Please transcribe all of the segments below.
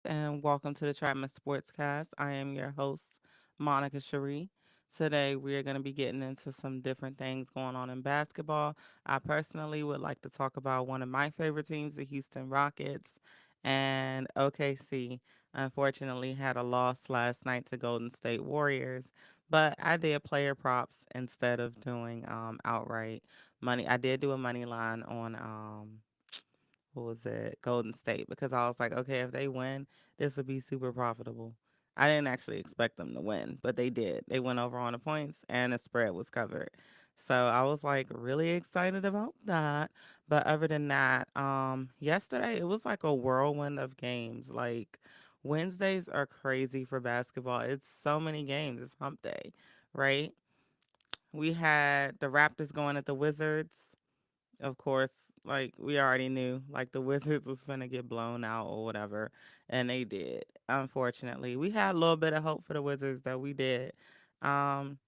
and welcome to the Trapmiss Sportscast. I am your host, Monica Sheri. Today, we are going to be getting into some different things going on in basketball. I personally would like to talk about one of my favorite teams, the Houston Rockets, and OKC. Unfortunately, had a loss last night to Golden State Warriors, but I did player props instead of doing outright money. I did do a money line on what was it, Golden State, because I was like, okay, if they win, this would be super profitable. I didn't actually expect them to win, but they did. They went over on the points and the spread was covered. So I was like really excited about that. But other than that, yesterday it was like a whirlwind of games. Like Wednesdays are crazy for basketball. It's so many games. It's hump day, right? We had the Raptors going at the Wizards. Of course, like we already knew, like the Wizards was finna get blown out or whatever, and they did. Unfortunately, we had a little bit of hope for the Wizards, though we did. Um,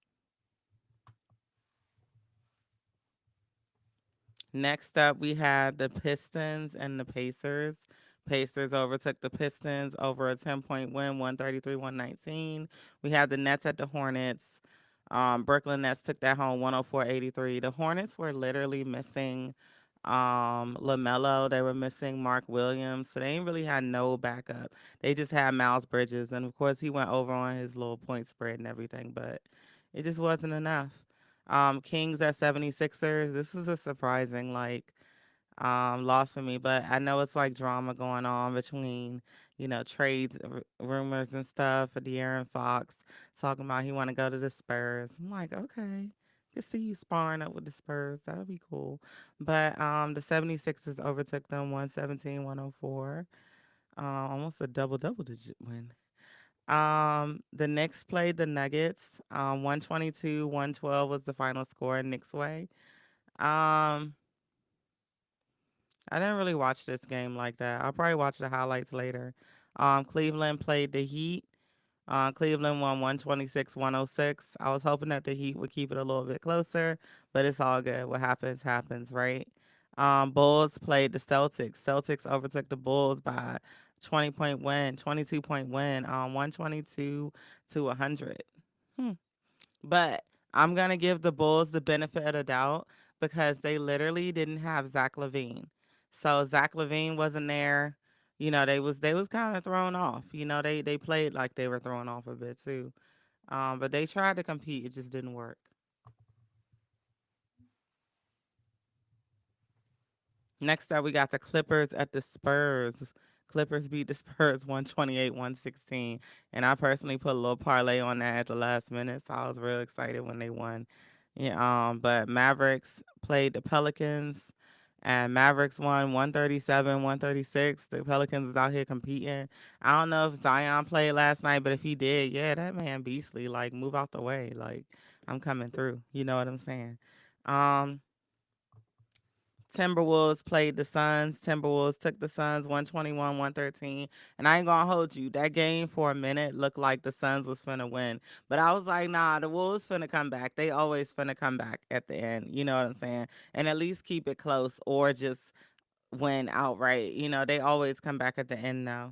Next up, we had the Pistons and the Pacers. Pacers overtook the Pistons over a 10-point win, 133-119. We had the Nets at the Hornets. Brooklyn Nets took that home 104-83. The Hornets were literally missing LaMelo. They were missing Mark Williams. So they ain't really had no backup. They just had Miles Bridges. And of course, he went over on his little point spread and everything, but it just wasn't enough. Kings at 76ers. This is a surprising loss for me, but I know it's like drama going on between, trades rumors and stuff for De'Aaron Fox talking about he want to go to the Spurs. I'm like, okay. Can see you sparring up with the Spurs. That'll be cool. But the 76ers overtook them 117-104. Almost a double digit win. The Knicks played the Nuggets. 122-112 was the final score Knicks way. Um, I didn't really watch this game like that. I'll probably watch the highlights later. Cleveland played the Heat. Cleveland won 126-106. I was hoping that the Heat would keep it a little bit closer, but it's all good. What happens, happens, right? Bulls played the Celtics. Celtics overtook the Bulls by 20-point win, 22-point win, 122 to 100. Hmm. But I'm gonna give the Bulls the benefit of the doubt because they literally didn't have Zach Levine. So Zach Levine wasn't there. They was kind of thrown off. They played like they were thrown off a bit too. But they tried to compete, it just didn't work. Next up, we got the Clippers at the Spurs. Clippers beat the Spurs 128-116. And I personally put a little parlay on that at the last minute, so I was real excited when they won. Yeah, but Mavericks played the Pelicans, and Mavericks won 137-136. The Pelicans was out here competing. I don't know if Zion played last night, but if he did, yeah, that man beastly. Like, move out the way. Like, I'm coming through. You know what I'm saying? Um, Timberwolves played the Suns. Timberwolves took the Suns 121-113. And I ain't gonna hold you. That game for a minute looked like the Suns was finna win. But I was like, nah, the Wolves finna come back. They always finna come back at the end. You know what I'm saying? And at least keep it close or just win outright. They always come back at the end now.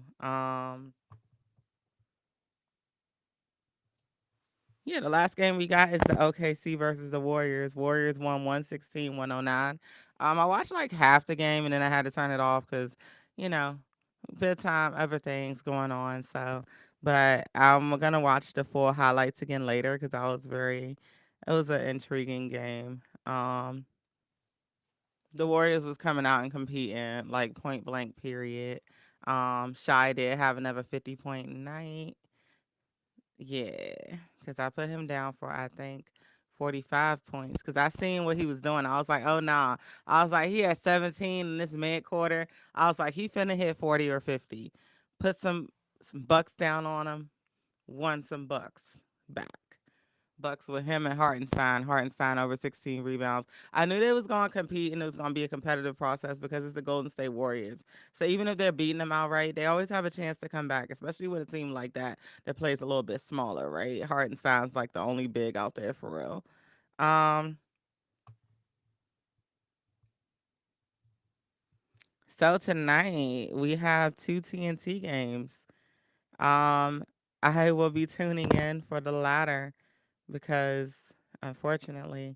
Yeah, the last game we got is the OKC versus the Warriors. Warriors won 116-109. I watched like half the game and then I had to turn it off because, you know, bedtime, other things going on. But I'm gonna watch the full highlights again later because it was an intriguing game. The Warriors was coming out and competing like point blank period. Shy did have another 50-point night. Yeah, because I put him down for I think 45 points because I seen what he was doing. I was like, oh nah. I was like, he had 17 in this mid quarter. I was like, he finna hit 40 or 50. Put some bucks down on him. Won some bucks back. Bucks with him and Hartenstein. Hartenstein over 16 rebounds. I knew they was going to compete and it was going to be a competitive process because it's the Golden State Warriors. So even if they're beating them outright, they always have a chance to come back, especially with a team like that plays a little bit smaller, right? Hartenstein's like the only big out there for real. Um, so tonight we have two TNT games. Um, I will be tuning in for the latter because unfortunately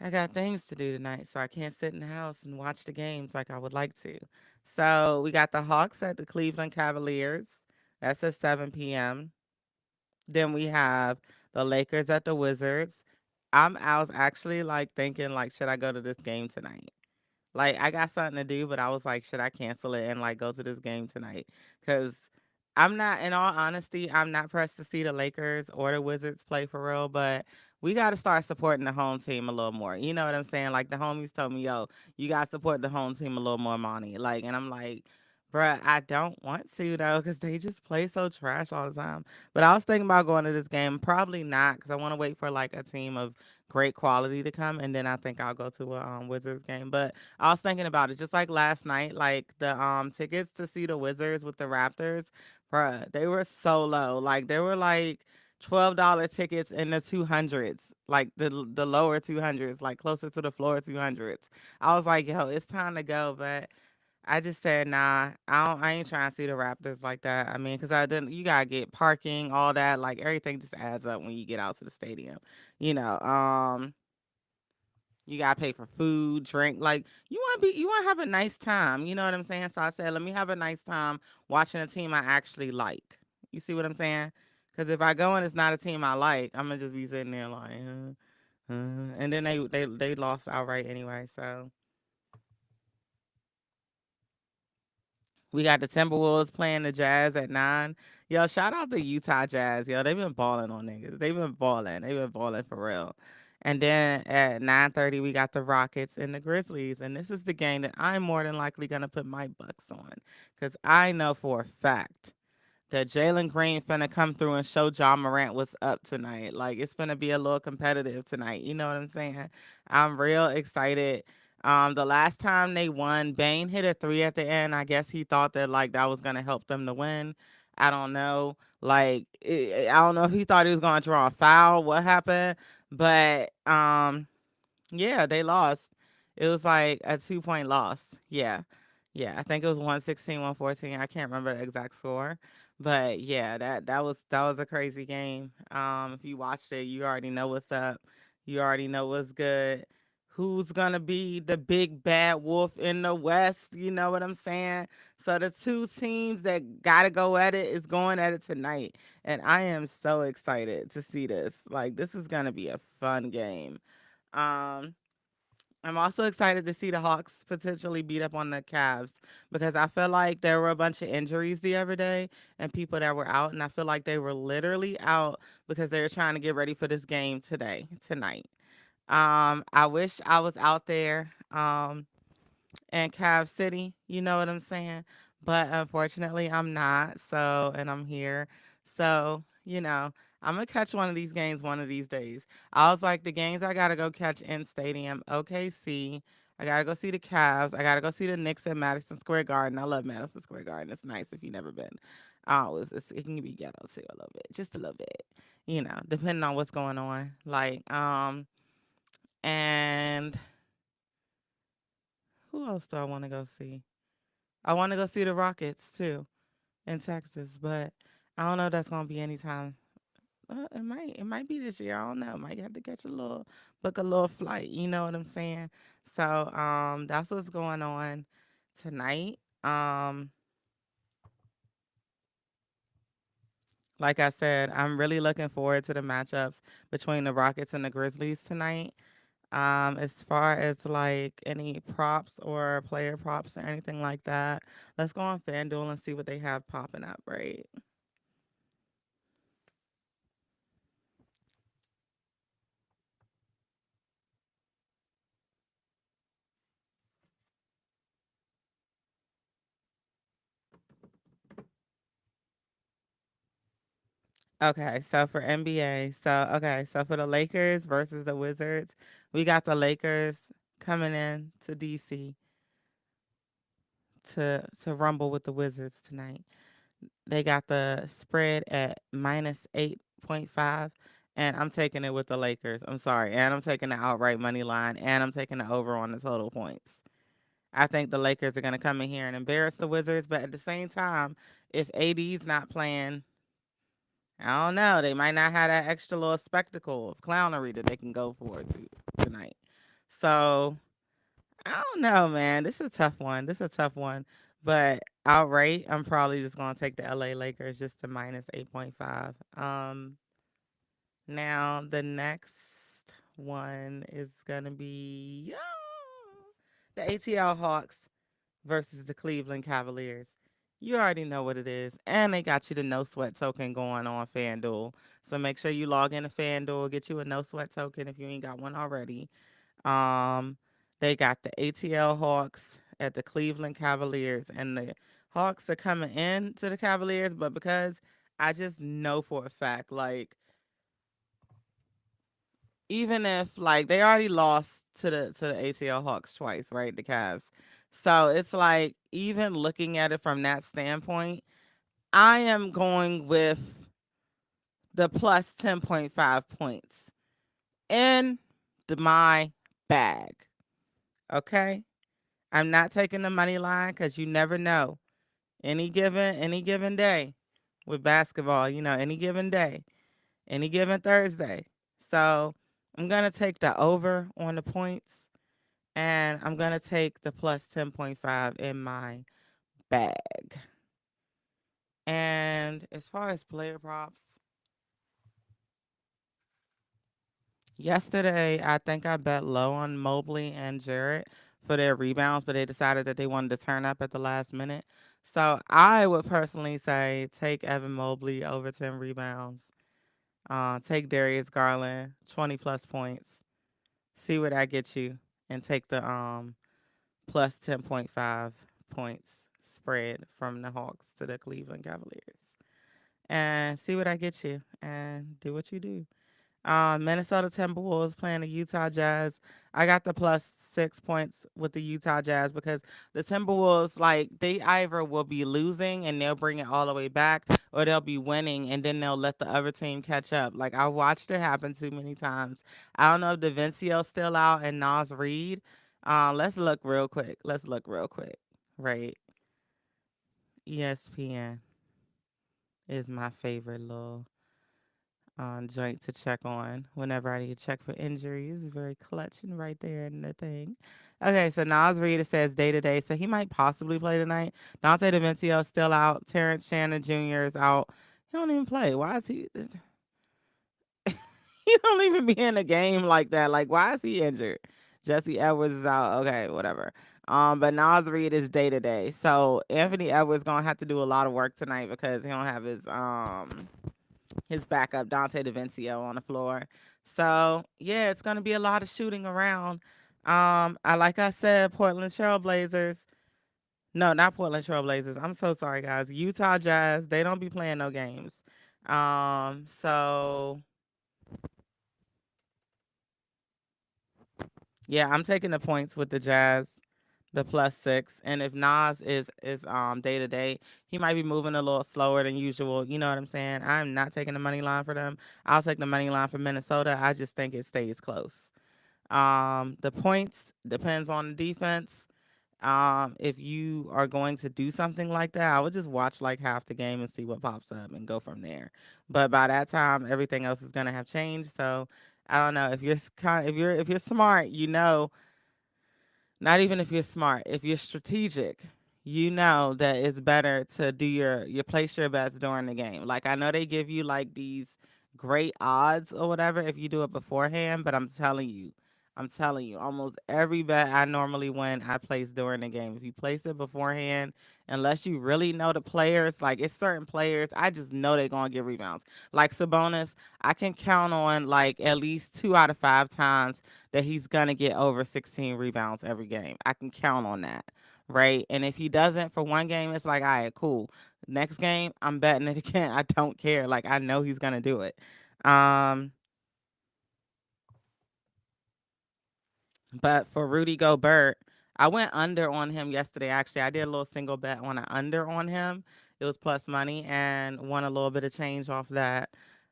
I got things to do tonight, so I can't sit in the house and watch the games like I would like to. So we got the Hawks at the Cleveland Cavaliers. That's at 7 p.m. Then we have the Lakers at the Wizards. I was actually like thinking like, should I go to this game tonight? Like I got something to do, but I was like, should I cancel it and like go to this game tonight? Because I'm not, in all honesty, I'm not pressed to see the Lakers or the Wizards play for real. But we got to start supporting the home team a little more. You know what I'm saying? Like the homies told me, yo, you got to support the home team a little more, money. Like, and I'm like, bruh, I don't want to though, because they just play so trash all the time. But I was thinking about going to this game. Probably not, because I want to wait for like a team of great quality to come, and then I think I'll go to a Wizards game. But I was thinking about it just like last night, like the tickets to see the Wizards with the Raptors, bruh, they were so low. Like they were like $12 tickets in the 200s, like the lower 200s, like closer to the floor 200s. I was like, yo, it's time to go, but I just said, nah, I ain't trying to see the Raptors like that. I mean, cause I didn't. You gotta get parking, all that. Like everything just adds up when you get out to the stadium. You know, you gotta pay for food, drink. Like you want to have a nice time. You know what I'm saying? So I said, let me have a nice time watching a team I actually like. You see what I'm saying? Because if I go and it's not a team I like, I'm gonna just be sitting there like, and then they lost outright anyway. So we got the Timberwolves playing the Jazz at 9. Yo, shout out to Utah Jazz. Yo, they've been balling on niggas. They've been balling. They've been balling for real. And then at 9:30, we got the Rockets and the Grizzlies. And this is the game that I'm more than likely gonna put my bucks on. Cause I know for a fact that Jalen Green finna come through and show John Morant what's up tonight. Like it's finna be a little competitive tonight. You know what I'm saying? I'm real excited. The last time they won, Bane hit a three at the end. I guess he thought that like that was gonna help them to win. I don't know. Like I don't know if he thought he was gonna draw a foul. What happened? But yeah, they lost. It was like a 2 point loss. Yeah. Yeah. I think it was 116, 114. I can't remember the exact score. But yeah, that was a crazy game. If you watched it, you already know what's up. You already know what's good. Who's gonna be the big bad wolf in the West? You know what I'm saying? So the two teams that gotta go at it is going at it tonight. And I am so excited to see this. Like this is gonna be a fun game. Um, I'm also excited to see the Hawks potentially beat up on the Cavs because I feel like there were a bunch of injuries the other day and people that were out, and I feel like they were literally out because they were trying to get ready for this game tonight. I wish I was out there. In Cav City, you know what I'm saying? But unfortunately, I'm not. So, and I'm here. So, I'm going to catch one of these games one of these days. I was like, the games I got to go catch in Stadium, OKC. I got to go see the Cavs. I got to go see the Knicks at Madison Square Garden. I love Madison Square Garden. It's nice if you've never been. It can be ghetto too a little bit, just a little bit, depending on what's going on. And who else do I want to go see? I want to go see the Rockets too in Texas, but I don't know if that's gonna be anytime. It might be this year. I don't know. Might have to catch book a little flight. You know what I'm saying? So that's what's going on tonight. Like I said, I'm really looking forward to the matchups between the Rockets and the Grizzlies tonight. As far as like any props or player props or anything like that, let's go on Fanduel and see what they have popping up, right? Okay, so for NBA, so for the Lakers versus the Wizards, we got the Lakers coming in to DC to rumble with the Wizards tonight. They got the spread at -8.5, and I'm taking it with the Lakers. I'm sorry, and I'm taking the outright money line, and I'm taking the over on the total points. I think the Lakers are going to come in here and embarrass the Wizards, but at the same time, if AD's not playing, I don't know. They might not have that extra little spectacle of clownery that they can go for tonight. So I don't know, man. This is a tough one. This is a tough one. But outright, I'm probably just gonna take the LA Lakers just to minus 8.5. Now the next one is gonna be the ATL Hawks versus the Cleveland Cavaliers. You already know what it is. And they got you the no sweat token going on FanDuel. So make sure you log into FanDuel, get you a no sweat token if you ain't got one already. Um, they got the ATL Hawks at the Cleveland Cavaliers, and the Hawks are coming in to the Cavaliers, but because I just know for a fact, like even if like they already lost to the ATL Hawks twice, right? The Cavs. So it's like even looking at it from that standpoint, I am going with the plus 10.5 points in my bag. Okay? I'm not taking the money line because you never know. Any given day with basketball, any given day, any given Thursday. So I'm gonna take the over on the points, and I'm gonna take the plus 10.5 in my bag. And as far as player props, yesterday I think I bet low on Mobley and Jarrett for their rebounds, but they decided that they wanted to turn up at the last minute. So I would personally say take Evan Mobley over 10 rebounds. Take Darius Garland 20 plus points. See where that gets you, and take the plus 10.5 points spread from the Hawks to the Cleveland Cavaliers. And see what I get you and do what you do. Minnesota Timberwolves playing the Utah Jazz. I got the plus 6 points with the Utah Jazz because the Timberwolves, like, they either will be losing and they'll bring it all the way back, or they'll be winning and then they'll let the other team catch up. Like, I watched it happen too many times. I don't know if DaVincio's still out and Nas Reed. Let's look real quick. Let's look real quick. Right. ESPN is my favorite little joint to check on whenever I need to check for injuries. Very clutch and right there in the thing. Okay, so Nas Reed, it says day to day, so he might possibly play tonight. Dante DaVincio still out. Terrence Shannon Jr. is out. He don't even play. Why is he? He don't even be in a game like that. Like, why is he injured? Jesse Edwards is out. Okay, whatever. But Nas Reed is day to day. So Anthony Edwards gonna have to do a lot of work tonight because he don't have his backup Dante DaVincio on the floor. So yeah, it's gonna be a lot of shooting around. I like I said, Portland Trailblazers. No, not Portland Trailblazers. I'm so sorry, guys. Utah Jazz. They don't be playing no games. So yeah, I'm taking the points with the Jazz, the plus 6. And if Nas is day to day, he might be moving a little slower than usual. You know what I'm saying? I'm not taking the money line for them. I'll take the money line for Minnesota. I just think it stays close. The points depends on the defense. If you are going to do something like that, I would just watch like half the game and see what pops up and go from there. But by that time, everything else is gonna have changed. So I don't know if you're if you're smart, not even if you're smart, if you're strategic, you know that it's better to do your place your bets during the game. Like I know they give you like these great odds or whatever if you do it beforehand, but I'm telling you, almost every bet I normally win, I place during the game. If you place it beforehand, unless you really know the players, like it's certain players, I just know they're gonna get rebounds. Like Sabonis, I can count on like at least 2 out of 5 times that he's gonna get over 16 rebounds every game. I can count on that, right? And if he doesn't for one game, it's like, all right, cool. Next game, I'm betting it again. I don't care. Like I know he's gonna do it. Um, but for Rudy Gobert, I went under on him yesterday. Actually, I did a little single bet on an under on him. It was plus money and won a little bit of change off that.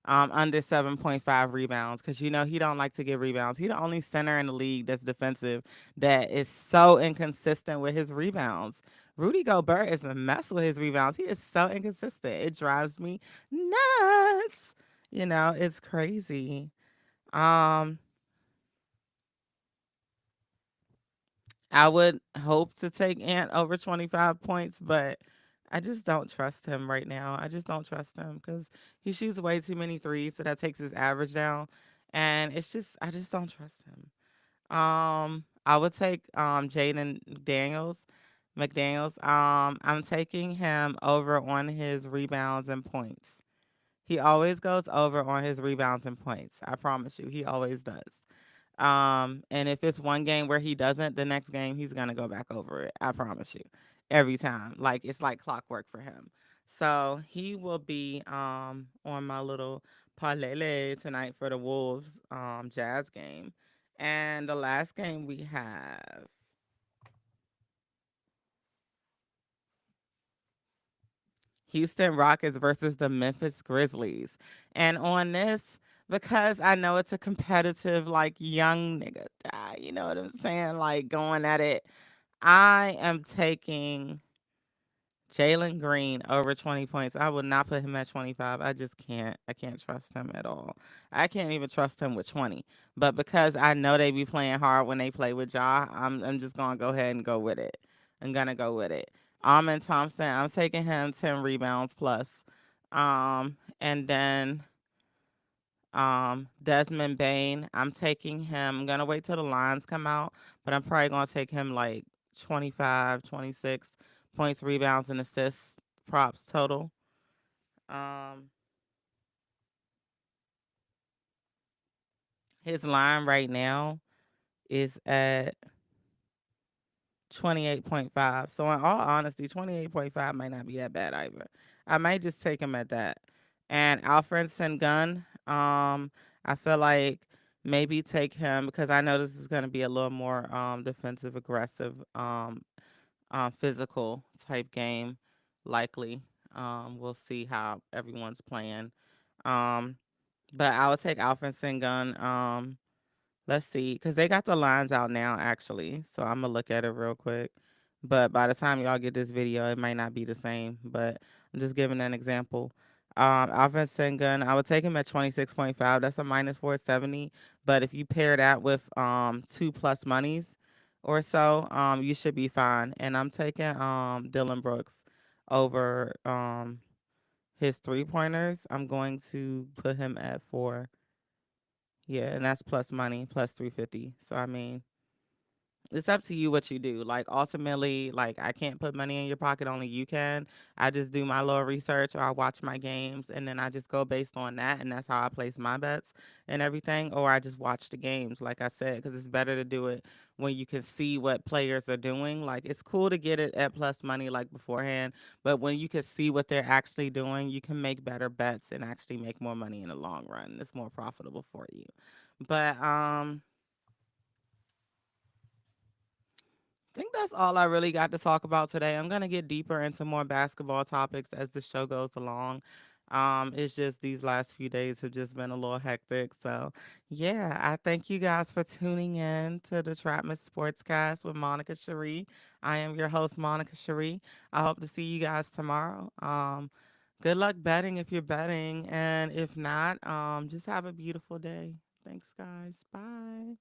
under 7.5 rebounds because he don't like to get rebounds. He the only center in the league that's defensive that is so inconsistent with his rebounds. Rudy Gobert is a mess with his rebounds. He is so inconsistent. It drives me nuts. It's crazy. Um, I would hope to take Ant over 25 points, but I just don't trust him right now. I just don't trust him because he shoots way too many threes, so that takes his average down. And I just don't trust him. I would take Jaden McDaniels. I'm taking him over on his rebounds and points. He always goes over on his rebounds and points. I promise you, he always does. And if it's one game where he doesn't, the next game he's gonna go back over it. I promise you. Every time. Like it's like clockwork for him. So he will be on my little parlay tonight for the Wolves Jazz game. And the last game we have Houston Rockets versus the Memphis Grizzlies. And on this, because I know it's a competitive, like young nigga, you know what I'm saying? Like going at it, I am taking Jalen Green over 20 points. I would not put him at 25. I just can't. I can't trust him at all. I can't even trust him with 20. But because I know they be playing hard when they play with Ja, I'm just gonna go ahead and go with it. I'm gonna go with it. Amon Thompson, I'm taking him 10 rebounds plus. And then Desmond Bain, I'm taking him. I'm gonna wait till the lines come out, but I'm probably gonna take him like 25, 26 points, rebounds, and assists props total. Um, his line right now is at 28.5. So in all honesty, 28.5 might not be that bad either. I might just take him at that. And Alfred Sengun, I feel like maybe take him because I know this is going to be a little more defensive, aggressive, physical type game, likely. We'll see how everyone's playing. Um, but I would take Alfred Sengun. Let's see, because they got the lines out now, actually. So I'm gonna look at it real quick. But by the time y'all get this video, it might not be the same. But I'm just giving an example. Alvin Sengun, I would take him at 26.5. That's a minus 470. But if you pair that with two plus monies or so, you should be fine. And I'm taking Dylan Brooks over his 3 pointers. I'm going to put him at 4. Yeah, and that's plus money, plus 350. So I mean, it's up to you what you do. Like ultimately, like I can't put money in your pocket, only you can. I just do my little research or I watch my games and then I just go based on that and that's how I place my bets and everything. Or I just watch the games, like I said, because it's better to do it when you can see what players are doing. Like it's cool to get it at plus money like beforehand, but when you can see what they're actually doing, you can make better bets and actually make more money in the long run. It's more profitable for you. But think that's all I really got to talk about today. I'm gonna get deeper into more basketball topics as the show goes along. It's just these last few days have just been a little hectic. So yeah, I thank you guys for tuning in to the Trapmiss Sportscast with Monica Cherie. I am your host, Monica Cherie. I hope to see you guys tomorrow. Good luck betting if you're betting, and if not, just have a beautiful day. Thanks, guys. Bye.